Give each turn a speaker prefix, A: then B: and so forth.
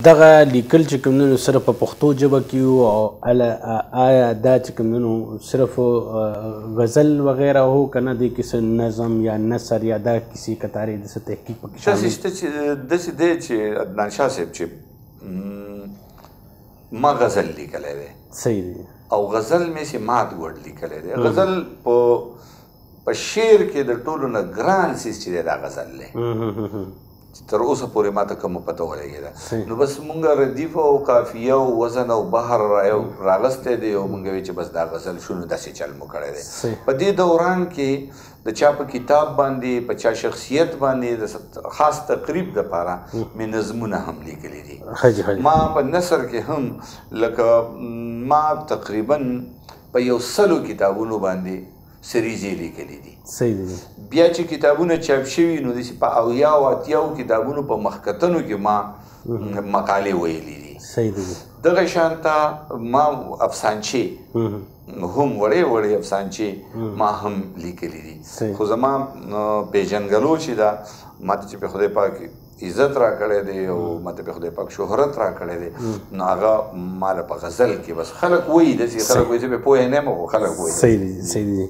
A: دغه لیکل چې کوم نو صرف په پښتو ژبه کې وو او آیا دا چې کوم نو صرف غزل وغیرہ هو کنه د کیسه نظم یا نثر یا دا کسی کتاري د تحقیق پکې
B: شامل داسې دی چې عدنان شاه صاحب چې ما غزل لیکلی دی
A: صحیح دی
B: او غزل مې چې مات ګوډ لیکلی دی غزل په شعر کې د ټولو نه ګران څیز چې دی دا غزل دی تر اوسه پورې ماته کوم پته ولګېده نو بس مونږ ردیف او قافیه او وزن او بحر راغستی دی او مونږ وی چې بس دا غزل شنو داسې چل مو کړی دی په دې دوران کې د چا په کتاب باندې په چا شخصیت باندې د خاص تقریب دپاره مې نظمونه هم لیکلي دي ما په نثر کې هم لکه ما تقریبا په 100 کتابونو باندې سریزې لیکلي دي بیا چې کتابونه چاپ شوي نو داسې په 80 کتابونو په مخکتنو کې ما مقالې ویلي دي دغه شانته ما افسانچې هم وړې افسانچې ما هم لیکلي دي خو زما پیژنګلو چې دا ماته چې په خدای پاک عزت را کړی دی او ماته په خدای پاک شهرت را کړی دی نو هغه ماله په غزل کې بس خلک وایي داسې خلک وایي زه پې پوهه نه یم خو خلک وایي
A: صحیح دی